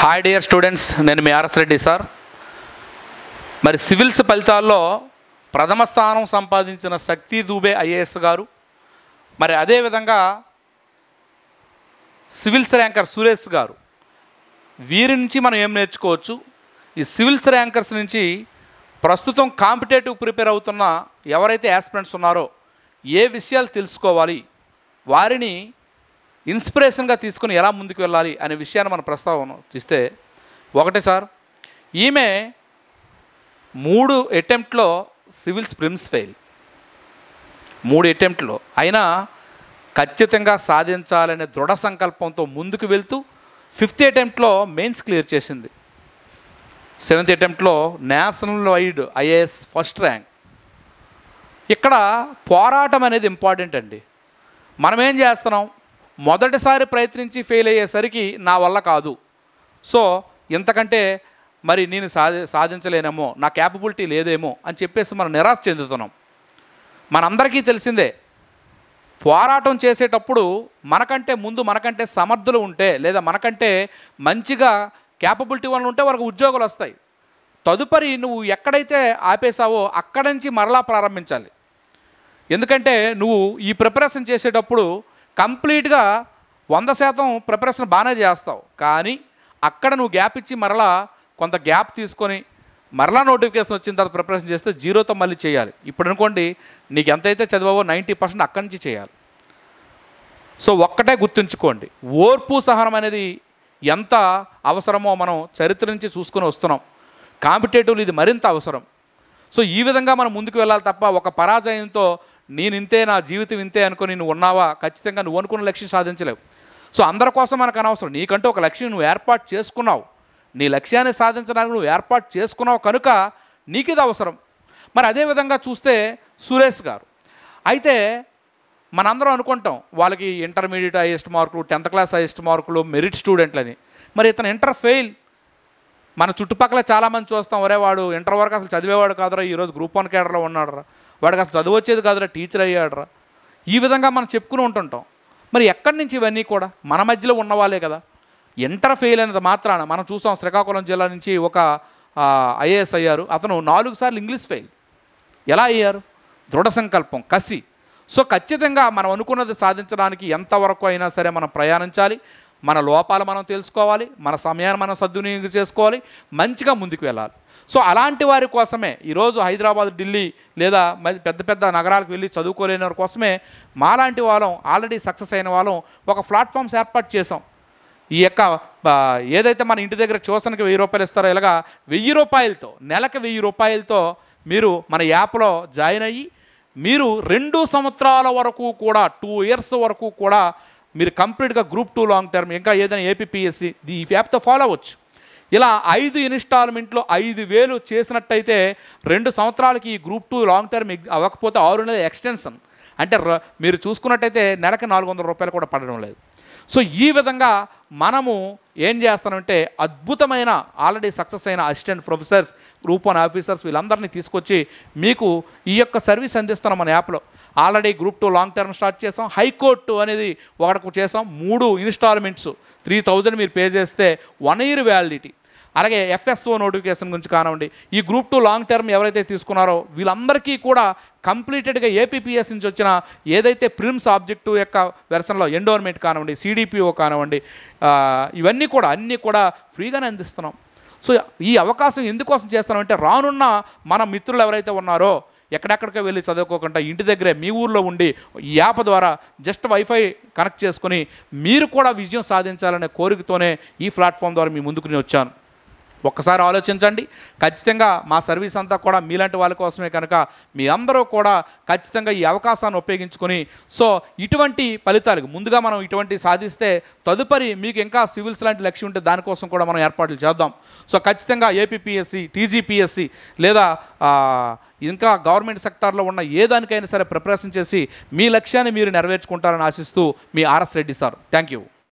Hi dear students, నేను మీ RS Reddy sir. మరి civils ఫలితాల్లో ప్రథమ స్థానం సంపాదించిన శక్తి దూబే ఐఏఎస్ గారు, మరి అదేవిధంగా సివిల్స్ ర్యాంకర్ సురేష్ గారు, వీరి నుంచి మనం ఏం నేర్చుకోవచ్చు? ఈ సివిల్స్ ర్యాంకర్స్ నుంచి ప్రస్తుతం కాంపిటేటివ్ ప్రిపేర్ అవుతున్న ఎవరైతే యాస్పిరెంట్స్ ఉన్నారో ఏ విషయాలు తెలుసుకోవాలి, వారిని ఇన్స్పిరేషన్గా తీసుకుని ఎలా ముందుకు వెళ్ళాలి అనే విషయాన్ని మనం ప్రస్తావన తీస్తే, ఒకటి సార్, ఈమె 3 అటెంప్ట్లో సివిల్స్ ప్రిమ్స్ ఫెయిల్. 3 అటెంప్ట్లో అయినా ఖచ్చితంగా సాధించాలనే దృఢ సంకల్పంతో ముందుకు వెళ్తూ 5th అటెంప్ట్లో మెయిన్స్ క్లియర్ చేసింది. 7th అటెంప్ట్లో national wide IAS first rank. ఇక్కడ పోరాటం అనేది ఇంపార్టెంట్ అండి. మనం ఏం చేస్తున్నాం? మొదటిసారి ప్రయత్నించి ఫెయిల్ అయ్యేసరికి నా వల్ల కాదు, సో ఇంతకంటే మరి నేను సాధించలేనేమో, నా క్యాపబిలిటీ లేదేమో అని చెప్పేసి మనం నిరాశ చెందుతున్నాం. మనందరికీ తెలిసిందే, పోరాటం చేసేటప్పుడు మనకంటే ముందు మనకంటే సమర్థులు ఉంటే, లేదా మనకంటే మంచిగా క్యాపబిలిటీ వాళ్ళు ఉంటే వాళ్ళకి ఉద్యోగాలు వస్తాయి. తదుపరి నువ్వు ఎక్కడైతే ఆపేసావో అక్కడి నుంచి మరలా ప్రారంభించాలి. ఎందుకంటే నువ్వు ఈ ప్రిపరేషన్ చేసేటప్పుడు కంప్లీట్గా 100% ప్రిపరేషన్ బాగానే చేస్తావు, కానీ అక్కడ నువ్వు గ్యాప్ ఇచ్చి మరలా కొంత గ్యాప్ తీసుకొని మరలా నోటిఫికేషన్ వచ్చిన తర్వాత ప్రిపరేషన్ చేస్తే 0తో మళ్ళీ చేయాలి. ఇప్పుడు అనుకోండి, నీకు ఎంతైతే చదివావో 90% అక్కడి నుంచి చేయాలి. సో ఒక్కటే గుర్తుంచుకోండి, ఓర్పు సహనం అనేది ఎంత అవసరమో మనం చరిత్ర నుంచి చూసుకొని వస్తున్నాం. కాంపిటేటివ్లు ఇది మరింత అవసరం. సో ఈ విధంగా మనం ముందుకు వెళ్ళాలి తప్ప ఒక పరాజయంతో నేను ఇంతే, నా జీవితం ఇంతే అనుకుని నువ్వు ఉన్నావా, ఖచ్చితంగా నువ్వు అనుకున్న లక్ష్యం సాధించలేవు. సో అందరి కోసం మనకు అనవసరం. నీకంటూ ఒక లక్ష్యం నువ్వు ఏర్పాటు చేసుకున్నావు, నీ లక్ష్యాన్ని సాధించడానికి నువ్వు ఏర్పాటు చేసుకున్నావు కనుక నీకు ఇది అవసరం. మరి అదేవిధంగా చూస్తే సురేష్ గారు అయితే మనందరం అనుకుంటాం వాళ్ళకి ఇంటర్మీడియట్ హైయెస్ట్ మార్కులు, 10th క్లాస్ హైయెస్ట్ మార్కులు, మెరిట్ స్టూడెంట్లని. మరి ఇతను ఇంటర్ ఫెయిల్. మన చుట్టుపక్కల చాలామంది చూస్తాం, ఒరే వాడు ఇంటర్ వరకు అసలు చదివేవాడు కాదురా, ఈరోజు గ్రూప్ 1 కేడర్లో ఉన్నాడురా, వాడికి అసలు చదువు వచ్చేది కాదురా, టీచర్ అయ్యాడురా, ఈ విధంగా మనం చెప్పుకుని ఉంటుంటాం. మరి ఎక్కడి నుంచి ఇవన్నీ కూడా మన మధ్యలో ఉన్నవాళ్ళే కదా. ఇంటర్ ఫెయిల్ అనేది మాత్రాన మనం చూసాం, శ్రీకాకుళం జిల్లా నుంచి ఒక ఐఏఎస్ అయ్యారు, అతను 4 సార్లు ఇంగ్లీష్ ఫెయిల్. ఎలా అయ్యారు? దృఢ సంకల్పం, కసి. సో ఖచ్చితంగా మనం అనుకున్నది సాధించడానికి ఎంతవరకు అయినా సరే మనం ప్రయాణించాలి. మన లోపాలు మనం తెలుసుకోవాలి, మన సమయాన్ని మనం సద్వినియోగం చేసుకోవాలి, మంచిగా ముందుకు వెళ్ళాలి. సో అలాంటి వారి కోసమే ఈరోజు హైదరాబాద్, ఢిల్లీ లేదా పెద్ద పెద్ద నగరాలకు వెళ్ళి చదువుకోలేని వారి కోసమే మాలాంటి వాళ్ళం, ఆల్రెడీ సక్సెస్ అయిన వాళ్ళం ఒక ప్లాట్ఫామ్స్ ఏర్పాటు చేసాం. ఈ యొక్క ఏదైతే మన ఇంటి దగ్గర ట్యూషన్కి 1000 రూపాయలు ఇస్తారో, ఇలాగా 1000 రూపాయలతో, నెలకు 1000 రూపాయలతో మీరు మన యాప్లో జాయిన్ అయ్యి మీరు 2 సంవత్సరాల వరకు కూడా, 2 ఇయర్స్ వరకు కూడా మీరు కంప్లీట్గా గ్రూప్ 2 లాంగ్ టర్మ్, ఇంకా ఏదైనా ఏపీపీఎస్సీ ఈ యాప్తో ఫాలో అవ్వచ్చు. ఇలా 5 ఇన్స్టాల్మెంట్లో 5000 చేసినట్టయితే 2 సంవత్సరాలకి ఈ గ్రూప్ 2 లాంగ్ టర్మ్ అవ్వకపోతే 6 నెలల ఎక్స్టెన్షన్, అంటే మీరు చూసుకున్నట్టయితే నెలకి 400 రూపాయలు కూడా పడడం లేదు. సో ఈ విధంగా మనము ఏం చేస్తామంటే అద్భుతమైన ఆల్రెడీ సక్సెస్ అయిన అసిస్టెంట్ ప్రొఫెసర్స్, గ్రూప్ 1 ఆఫీసర్స్ వీళ్ళందరినీ తీసుకొచ్చి మీకు ఈ యొక్క సర్వీస్ అందిస్తున్నాం మన యాప్లో. Already group 2 long term start చేసాం. హైకోర్టు అనేది ఒకటి చేసాం. 3 ఇన్స్టాల్మెంట్స్ 3000 మీరు పే చేస్తే 1 year వ్యాలిడిటీ. అలాగే ఎఫ్ఎస్ఓ నోటిఫికేషన్ గురించి కానివ్వండి, ఈ గ్రూప్ 2 లాంగ్ టర్మ్ ఎవరైతే తీసుకున్నారో వీళ్ళందరికీ కూడా కంప్లీటెడ్గా ఏపీపీఎస్ నుంచి వచ్చిన ఏదైతే ప్రిమ్స్ ఆబ్జెక్టివ్ యొక్క వెర్షన్లో ఎండోర్మెంట్ కానివ్వండి, సిడిపిఓ కానివ్వండి, ఇవన్నీ కూడా అన్నీ కూడా ఫ్రీగానే అందిస్తున్నాం. సో ఈ అవకాశం ఎందుకోసం చేస్తున్నామంటే రానున్న మన మిత్రులు ఎవరైతే ఉన్నారో ఎక్కడెక్కడికి వెళ్ళి చదువుకోకుండా ఇంటి దగ్గరే మీ ఊర్లో ఉండి ఈ యాప్ ద్వారా జస్ట్ వైఫై కనెక్ట్ చేసుకుని మీరు కూడా విజయం సాధించాలనే కోరికతోనే ఈ ప్లాట్ఫామ్ ద్వారా మీ ముందుకుని వచ్చాను. ఒక్కసారి ఆలోచించండి. ఖచ్చితంగా మా సర్వీస్ అంతా కూడా మీలాంటి వాళ్ళ కోసమే కనుక మీ అందరూ కూడా ఖచ్చితంగా ఈ అవకాశాన్ని ఉపయోగించుకొని, సో ఇటువంటి ఫలితాలకు ముందుగా మనం ఇటువంటి సాధిస్తే తదుపరి మీకు ఇంకా సివిల్స్ లాంటి లక్ష్యం ఉంటే దానికోసం కూడా మనం ఏర్పాట్లు చేద్దాం. సో ఖచ్చితంగా ఏపీపీఎస్సీ, టీజీపీఎస్సీ లేదా ఇంకా గవర్నమెంట్ సెక్టార్లో ఉన్న ఏ దానికైనా సరే ప్రిపరేషన్ చేసి మీ లక్ష్యాన్ని మీరు నెరవేర్చుకుంటారని ఆశిస్తూ మీ RS Reddy sir. Thank you.